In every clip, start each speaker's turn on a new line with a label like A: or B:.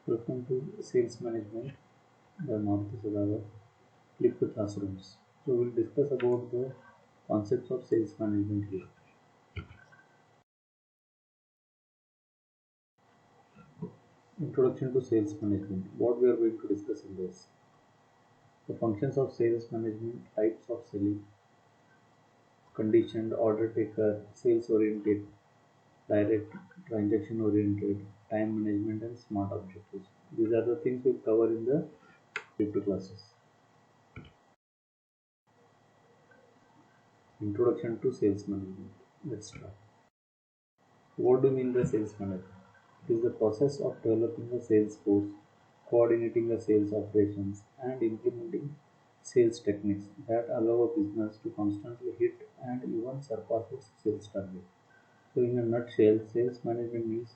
A: Welcome to Sales Management by Maruti Sudhakar, Flipped Classrooms. So we'll discuss about the concepts of sales management here. Introduction to sales management. What we are going to discuss in this. The functions of sales management, types of selling, conditioned, order taker, sales oriented, direct, transaction oriented, time management and smart objectives. These are the things we'll cover in the flipped classes. Introduction to sales management. Let's start. What do you mean by sales management? It is the process of developing a sales force, coordinating the sales operations, and implementing sales techniques that allow a business to constantly hit and even surpass its sales target. So, in a nutshell, sales management means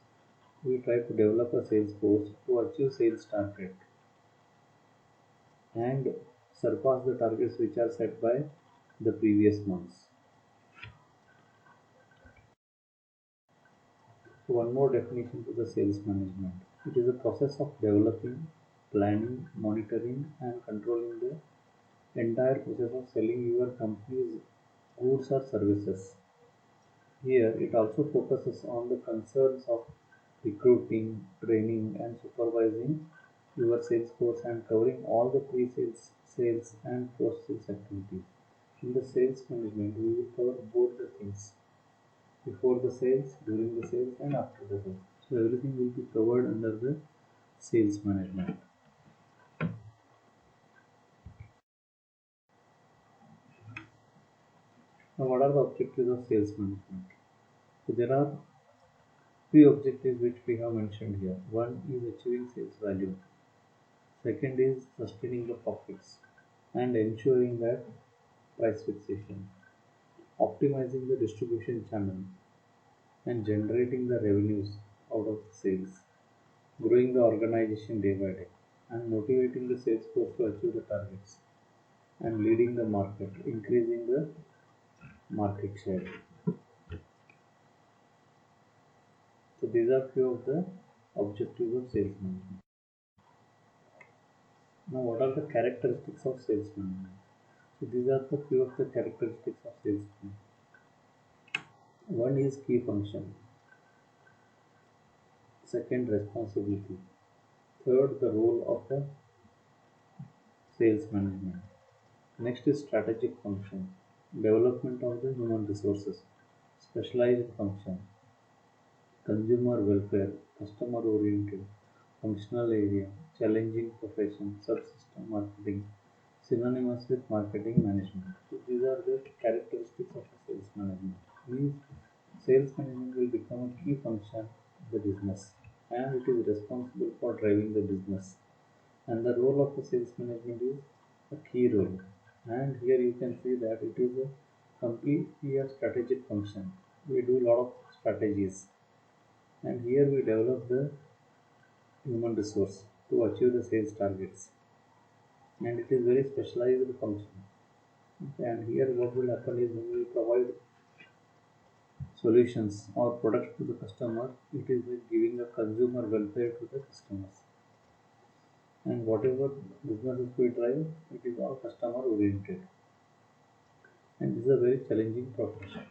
A: we try to develop a sales force to achieve sales target and surpass the targets which are set by the previous months. So one more definition to the sales management. It is a process of developing, planning, monitoring and controlling the entire process of selling your company's goods or services. Here it also focuses on the concerns of recruiting, training and supervising your sales force and covering all the pre-sales, sales and post-sales activities. In the sales management, we will cover both the things before the sales, during the sales and after the sales. So everything will be covered under the sales management. Now what are the objectives of sales management? So there are three objectives which we have mentioned here. One is achieving sales value. Second is sustaining the profits and ensuring that price fixation. Optimizing the distribution channel and generating the revenues out of the sales. Growing the organization day by day and motivating the sales force to achieve the targets and leading the market, increasing the market share. So these are few of the objectives of sales management. Now what are the characteristics of sales management? So these are the few of the characteristics of sales management. One is key function. Second, responsibility. Third, the role of the sales management. Next is strategic function. Development of the human resources. Specialized function. Consumer welfare, customer oriented, functional area, challenging profession, subsystem marketing, synonymous with marketing management. So these are the characteristics of sales management. Means sales management will become a key function of the business and it is responsible for driving the business. And the role of the sales management is a key role. And here you can see that it is a completely a strategic function. We do a lot of strategies. And here we develop the human resource to achieve the sales targets. And it is very specialized function. And here what will happen is when we provide solutions or products to the customer, it is like giving a consumer welfare to the customers. And whatever businesses we drive, it is all customer oriented. And this is a very challenging profession.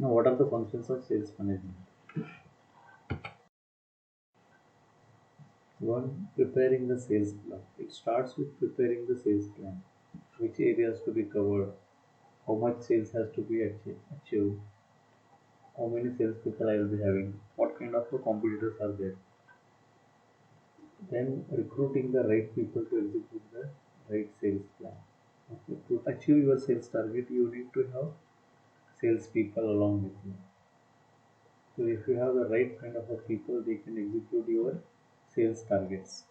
A: Now what are the functions of sales management? One, preparing the sales plan. It starts with preparing the sales plan. Which areas to be covered, how much sales has to be achieved, how many sales people I will be having, what kind of competitors are there. Then recruiting the right people to execute the right sales plan. Okay. To achieve your sales target, you need to have sales people along with you. So if you have the right kind of people, they can execute your sales targets.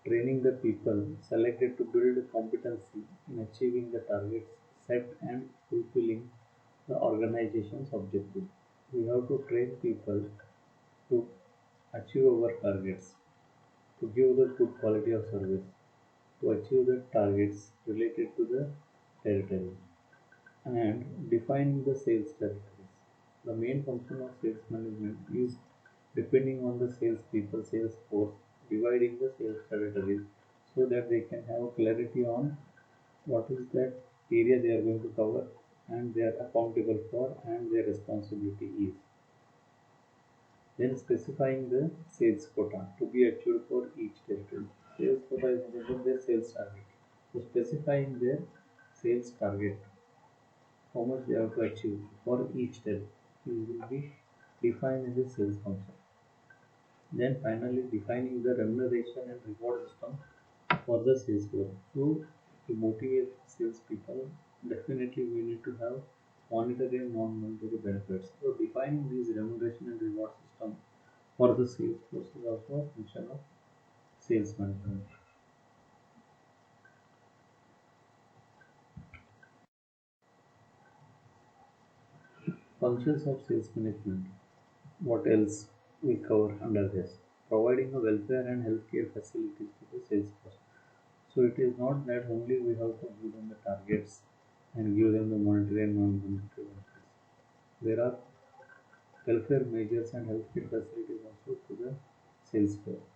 A: Training the people selected to build competency in achieving the targets set and fulfilling the organization's objective. We have to train people to achieve our targets, to give the good quality of service, to achieve the targets related to the territory, and defining the sales territories. The main function of sales management is depending on the sales people, sales force, dividing the sales territories so that they can have clarity on what is that area they are going to cover and they are accountable for and their responsibility is. Then specifying the sales quota to be achieved for each territory. Sales quota is nothing but their sales target. So specifying their sales target, how much they have to achieve for each territory will be defined in the sales function. Then finally defining the remuneration and reward system for the sales growth. So to motivate salespeople, definitely we need to have monetary and non-monetary benefits. So defining these remuneration and reward system for the sales force is also a function of sales management. Functions of sales management. What else we cover under this? Providing a welfare and healthcare facilities to the sales force. So it is not that only we have to give them the targets and give them the monetary and non-monetary benefits. There are welfare measures and healthcare facilities also to the sales force.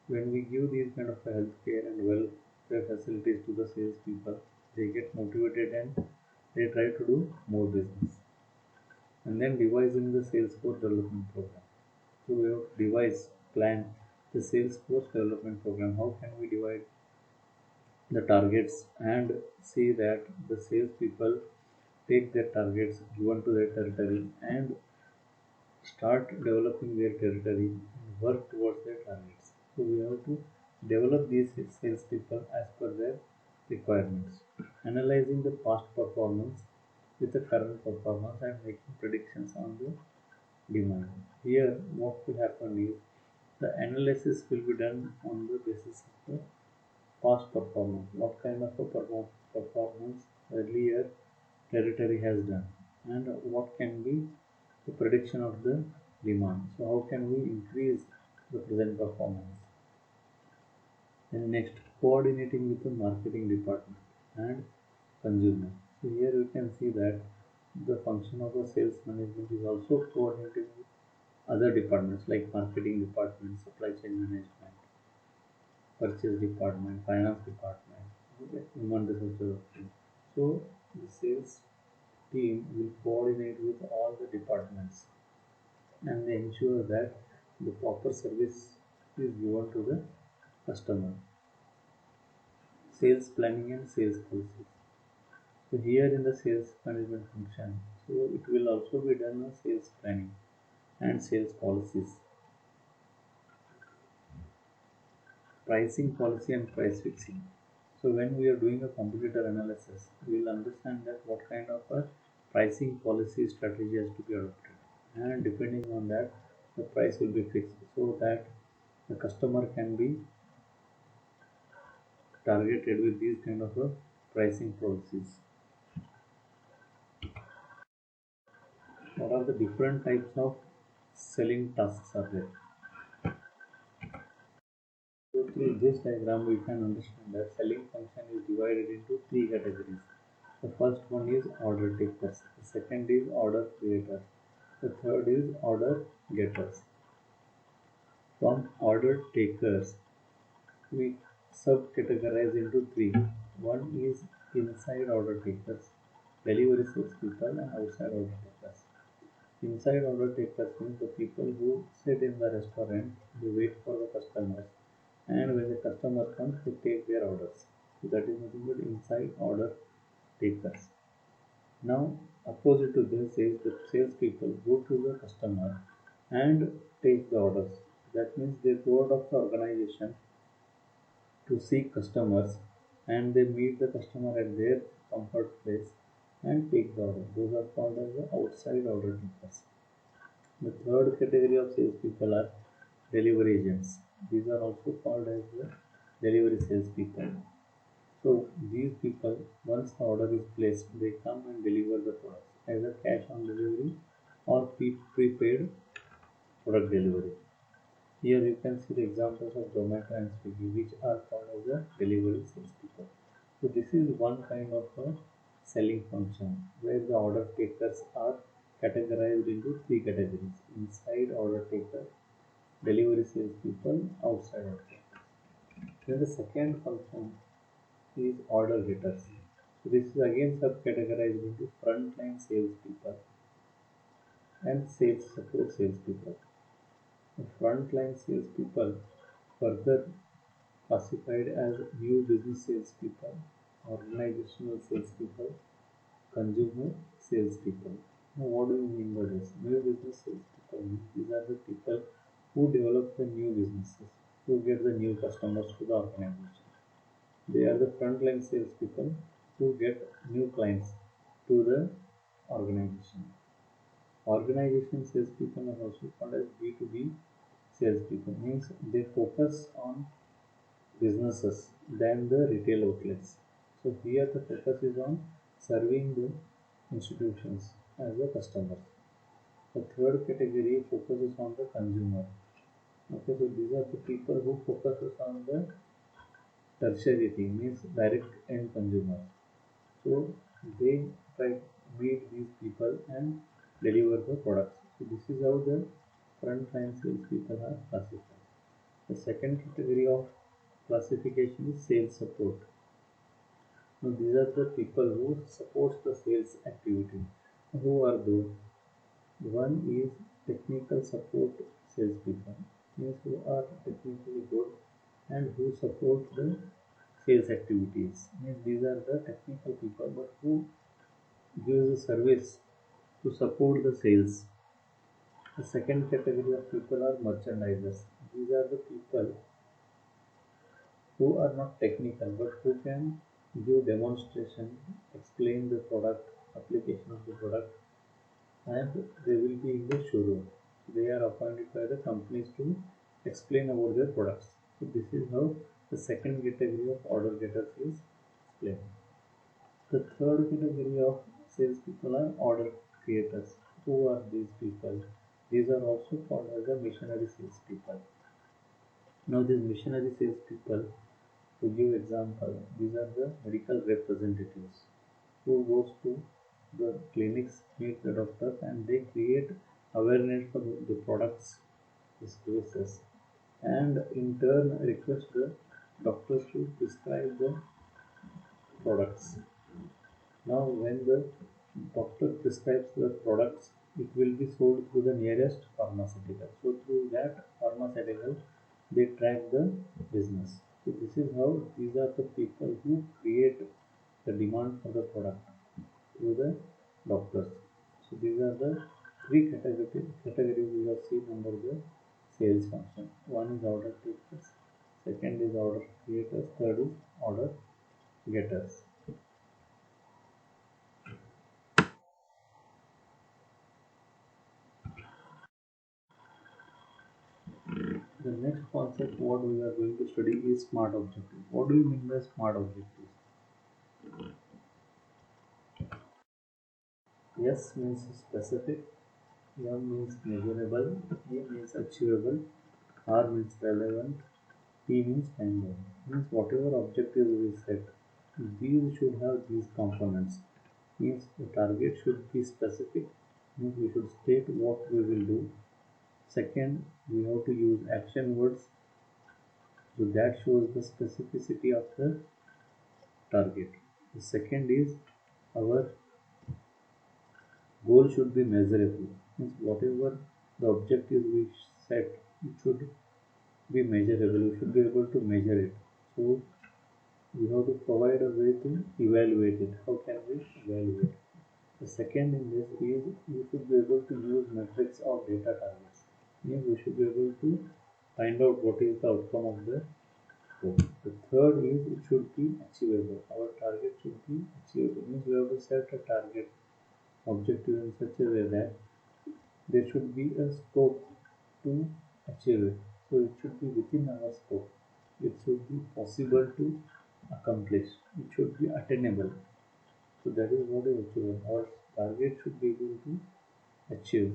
A: When we give these kind of healthcare and welfare facilities to the sales people, they get motivated and they try to do more business. And then devising the sales force development program. So we have to devise, plan the sales force development program. How can we divide the targets and see that the sales people take their targets given to their territory and start developing their territory and work towards their targets. So we have to develop these salespeople as per their requirements, analyzing the past performance with the current performance and making predictions on the demand. Here, what will happen is the analysis will be done on the basis of the past performance. What kind of a performance earlier territory has done, and what can be the prediction of the demand. So how can we increase the present performance? And next, coordinating with the marketing department and consumer. So here you can see that the function of a sales management is also coordinating with other departments like marketing department, supply chain management, purchase department, finance department, okay, human resources department. So the sales team will coordinate with all the departments and they ensure that the proper service is given to the customer. Sales planning and sales policies. So here in the sales management function, so it will also be done on sales planning and sales policies. Pricing policy and price fixing. So when we are doing a competitor analysis, we will understand that what kind of a pricing policy strategy has to be adopted, and depending on that, the price will be fixed so that the customer can be targeted with these kind of a pricing policies. What are the different types of selling tasks are there? So through this diagram, we can understand that selling function is divided into three categories. The first one is order takers, the second is order creators, the third is order getters. From order takers, we subcategorize into three. One is inside order takers, delivery salespeople, and outside order takers. Inside order takers means the people who sit in the restaurant, they wait for the customers, and when the customer comes, they take their orders. So that is nothing but inside order takers. Now, opposite to this is the salespeople go to the customer and take the orders. That means they go out of the organization to seek customers and they meet the customer at their comfort place and take the order. Those are called as the outside order takers. The third category of salespeople are delivery agents. These are also called as the delivery salespeople. So these people, once the order is placed, they come and deliver the products, either cash on delivery or prepaid product delivery. Here you can see the examples of Zomato and Swiggy, which are called as the delivery salespeople. So this is one kind of a selling function where the order takers are categorized into three categories: inside order taker, delivery salespeople, outside order takers. Then the second function is order getters. So this is again subcategorized into frontline salespeople and sales support salespeople. The frontline salespeople further classified as new business salespeople, organizational salespeople, consumer salespeople. Now, what do you mean by this? New business salespeople. These are the people who develop the new businesses, who get the new customers to the organization. They are the frontline salespeople who get new clients to the organization. Organization salespeople are also called as B2B salespeople, means they focus on businesses than the retail outlets. So here the focus is on serving the institutions as the customers. The third category focuses on the consumer. Okay, so these are the people who focuses on the tertiary thing, means direct end consumers. So they try to meet these people and deliver the products. So this is how the frontline sales people are classified. The second category of classification is sales support. Now these are the people who supports the sales activity. Who are those? One is technical support salespeople, means who are technically good and who support the sales activities. Means these are the technical people, but who gives the service to support the sales. The second category of people are merchandisers. These are the people who are not technical but who can give demonstration, explain the product, application of the product, and they will be in the showroom. They are appointed by the companies to explain about their products. So this is how the second category of order getters is explained. The third category of salespeople are order creators. Who are these people? These are also called as the missionary salespeople. Now these missionary salespeople, to give example, these are the medical representatives who goes to the clinics, meet the doctors, and they create awareness for the products, the services, and in turn request the doctors to prescribe the products. Now, when the doctor prescribes the products, it will be sold to the nearest pharmaceutical. So, through that pharmaceutical, they track the business. So, this is how these are the people who create the demand for the product through the doctors. So, these are the three categories we have seen under the sales function. One is order takers, second is order creators, third is order getters. The next concept what we are going to study is smart objective. What do you mean by smart objectives? S means specific, M means measurable, A means achievable, R means relevant, T means time bound. Means whatever objectives we set, these should have these components. Means the target should be specific, means we should state what we will do. Second, we have to use action words, so that shows the specificity of the target. The second is our goal should be measurable. Means whatever the objective we set, it should be measurable. We should be able to measure it. So we have to provide a way to evaluate it. How can we evaluate? The second in this is we should be able to use metrics or data targets. Means we should be able to find out what is the outcome of the goal. The third is it should be achievable. Our target should be achievable. Means we have to set a target objective in such a way that there should be a scope to achieve it. So it should be within our scope. It should be possible to accomplish. It should be attainable. So that is what is achievable. Our target should be able to achieve.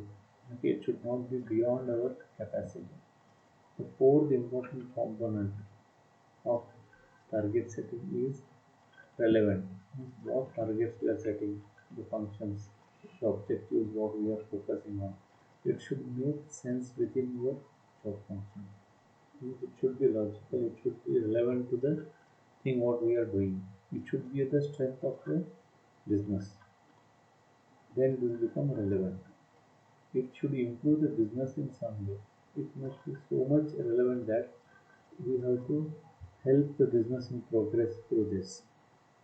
A: Okay, it should not be beyond our capacity. The fourth important component of target setting is relevant. Means what targets we are setting, the functions. the objective is what we are focusing on. It should make sense within your job function. It should be logical, it should be relevant to the thing what we are doing. It should be the strength of the business. Then it will become relevant. It should improve the business in some way. It must be so much relevant that we have to help the business in progress through this.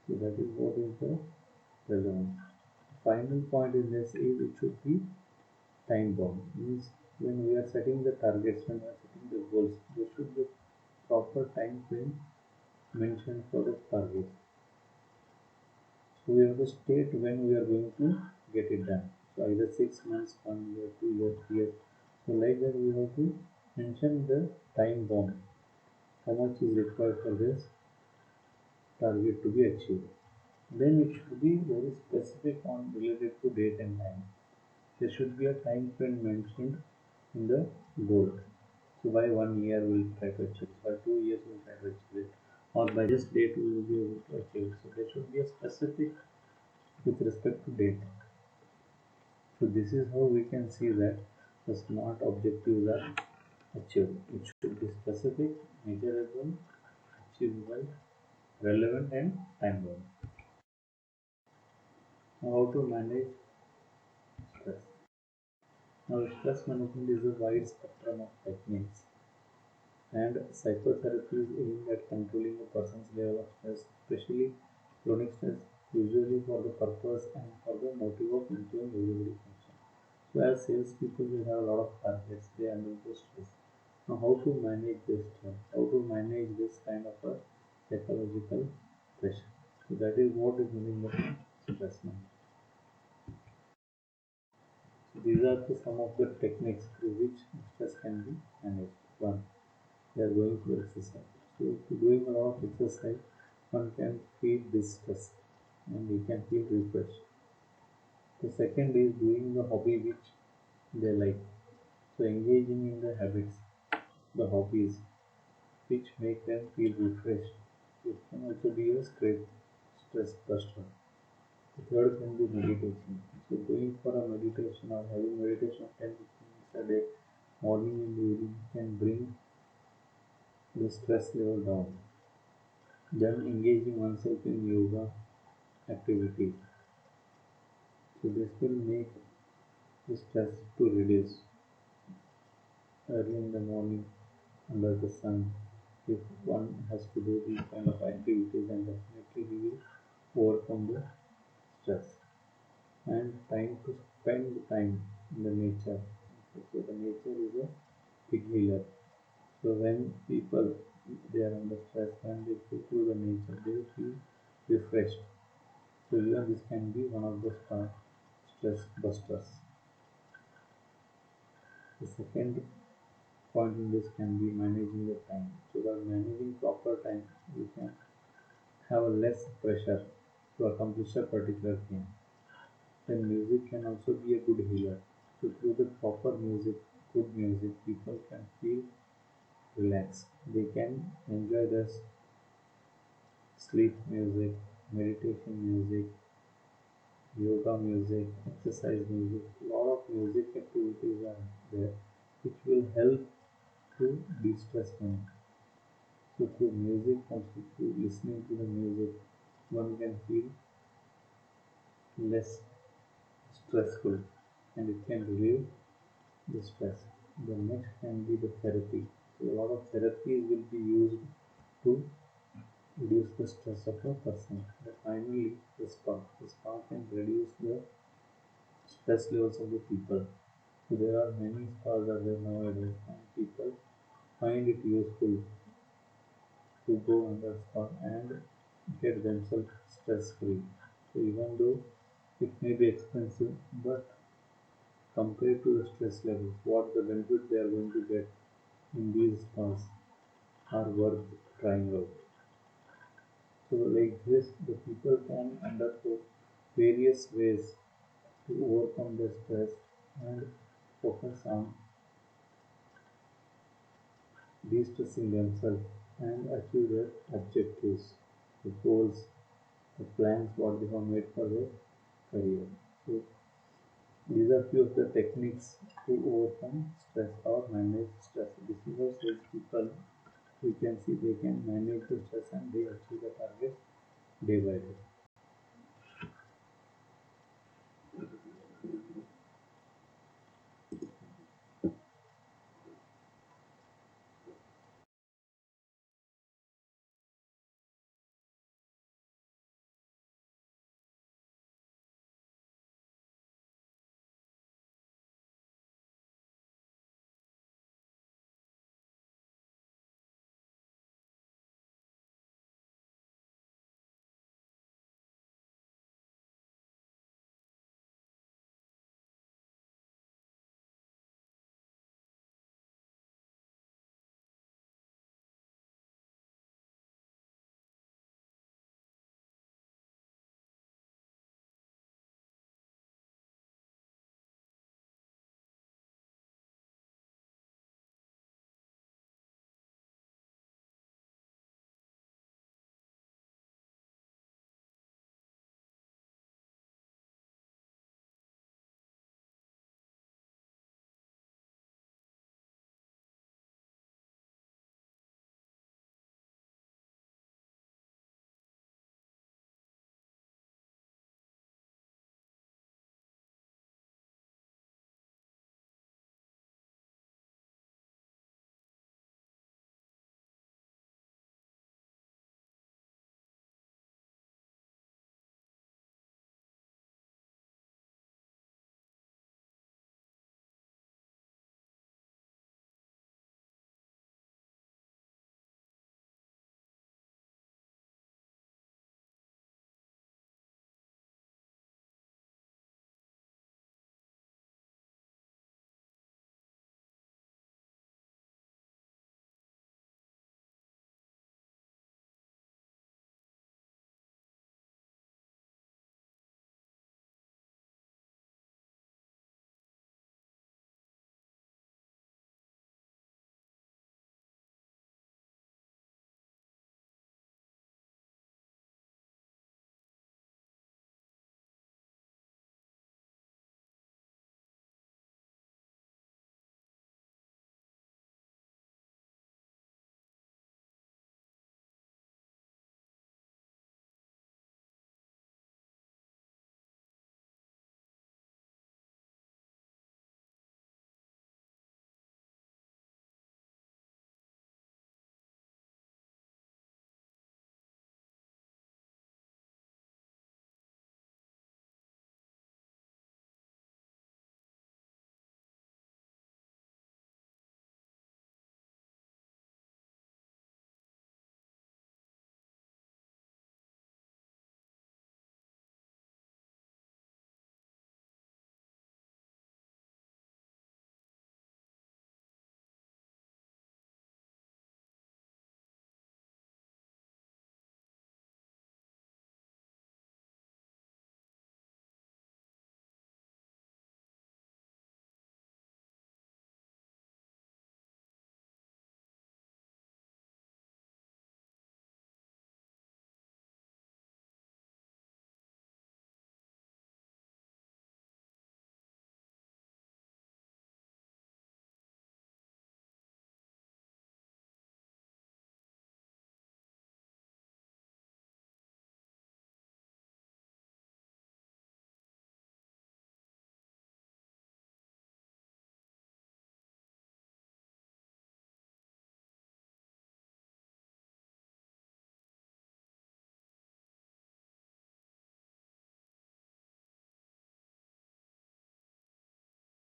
A: So that is what is the relevance. Final point in this is it should be time bound. Means when we are setting the targets, when we are setting the goals, there should be proper time frame mentioned for the target. So we have to state when we are going to get it done. So either 6 months, 1 year, 2 years, 3 years. So like that we have to mention the time bound. How much is required for this target to be achieved. Then it should be very specific on related to date and time. There should be a time frame mentioned in the goal. So by 1 year we will try to achieve, by 2 years we will try to achieve it, or by this date we will be able to achieve. So there should be a specific with respect to date. So this is how we can see that the SMART objectives are achieved. It should be specific, measurable, achievable, relevant and time bound. Now how to manage stress. Now stress management is a wide spectrum of techniques, and psychotherapy is aimed at controlling a person's level of stress, especially chronic stress, usually for the purpose and for the motive of improving everyday function. So as salespeople, we have a lot of targets, they are under the stress. Now how to manage this stress, how to manage this kind of a psychological pressure. So that is what is meaning by stress management. So these are some of the techniques through which stress can be managed. One, they are going to exercise. So doing a lot of exercise, one can feel distress and he can feel refreshed. The second is doing the hobby which they like. So engaging in the habits, the hobbies which make them feel refreshed. It can also be a stress buster. The third can be meditation. So going for a meditation or having meditation of 10 minutes a day, morning and evening, can bring the stress level down. Then engaging oneself in yoga activities. So this will make the stress to reduce early in the morning under the sun. If one has to do these kind of activities, then definitely he will overcome the stress. And time to spend time in the nature. So the nature is a big healer. So when people they are under stress and they go through the nature, they feel refreshed. So even this can be one of the stress busters. The second point in this can be managing the time. So by managing proper time, you can have a less pressure to accomplish a particular thing. Then music can also be a good healer. So through the proper music, good music, people can feel relaxed. They can enjoy the sleep music, meditation music, yoga music, exercise music. A lot of music activities are there which will help to de-stress one. So through music, also through listening to the music, one can feel less stressful and it can relieve the stress. The next can be the therapy. So a lot of therapies will be used to reduce the stress of a person. And finally, the spa. The spa can reduce the stress levels of the people. So there are many spas are there nowadays, and people find it useful to go under spa and get themselves stress free. So even though it may be expensive, but compared to the stress levels, what the benefit they are going to get in these spas are worth trying out. So like this, the people can undergo various ways to overcome their stress and focus on de-stressing themselves and achieve their objectives, the goals, the plans what they have made for their career. So These are few of the techniques to overcome stress or manage stress. This is how salespeople, we can see they can manage the stress and they achieve the target day by day.